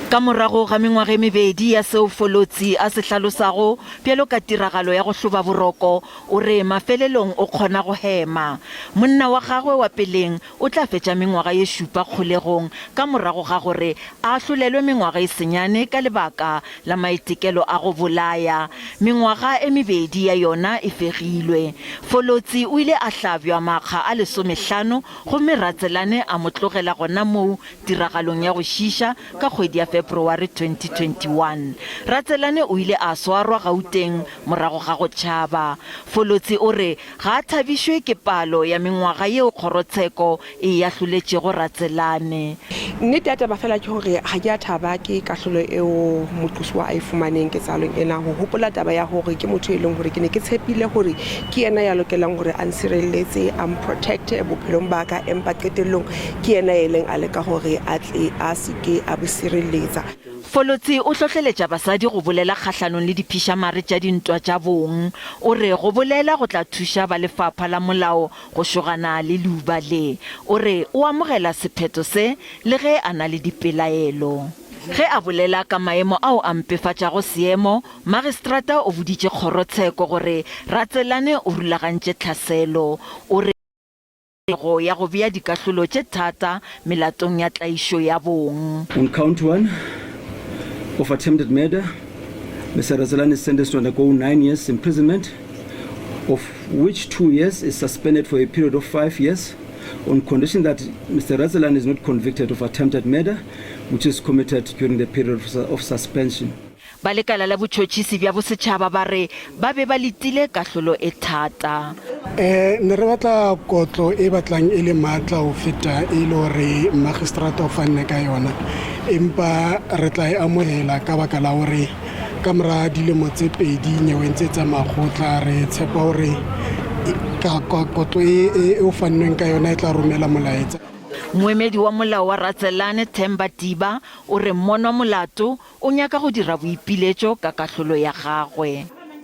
Ka morago ga mengwaga e mebedi ya seo Folotsi a se hlalosago bjalo ka tiragalo ya go hloba boroko o re mafelelong o kgona go hema. Monna wa gagwe wa peleng o tla fetša mengwaga ye 7 kgolegong ka morago ga gore a hlolelwe mengwaga e senyane ka lebaka la maitekelo a go bolaya. Mengwaga e mebedi ya yona e fegilwe. Folotsi o ile a hlabjwa makga a 15 gomme Ratselane a mo tlogela gona moo tiragalong ya go šiša ka kgwedi ya February 2021. Ratselane o ile a swarwa Gauteng morago ga go tšhaba. Folotsi o re ga a thabišwe ke palo ya mengwaga yeo kgorotsheko e ahloletšego Ratselane. Nnete ya taba fela ke hore ha ke a thaba ke kahlolo eo moqosi wa a e fumaneng ke tsalong ena ho hopola taba ya hore ke motho e leng hore ke ne ke tshepile hore ke yena ya lokelang hore a nsireletse a protect bophelong ba ka empa qetellong ke yena e leng a leka hore a tle a seke a bosireletsa. Folotsi o hlohleletša basadi go bolela kgahlanong le diphišamare tša dintwa tša bong. O re go bolela go tla thuša ba lefapha la molao go šogana le leuba le. O re o amogela sephetho se le ge a na le dipelaelo. Ge a bolela ka maemo ao a mpefatšago seemo, magistrata o boditše kgorotsheko gore Ratselane o rulagantše tlhaselo. O re go ya go bea dikahlolo tše thata melatong ya tlaišo ya bong. On count 1 of attempted murder, Mr. Ratselane is sentenced to undergo 9 years imprisonment, of which 2 years is suspended for a period of 5 years, on condition that Mr. Ratselane is not convicted of attempted murder, which is committed during the period of suspension. Ba lekala la botšhotšhisi bja bosetšhaba ba re ba be ba letile kahlolo e thata. Ne re batla kotlo e batlang e le maatla ho feta e le hore magistrata o fanne ka yona, empa re tla e amohela ka baka la hore ka mora dilemo tse 2 nyeweng tse tsa makgotla re tshepa hore kotlo e o fannweng ka yona e tla romela molaetsa. Moemedi wa molao wa Ratselane Themba Tiba o re mmono molato o nyaka go dira boipiletšo ka kahlolo ya gagwe.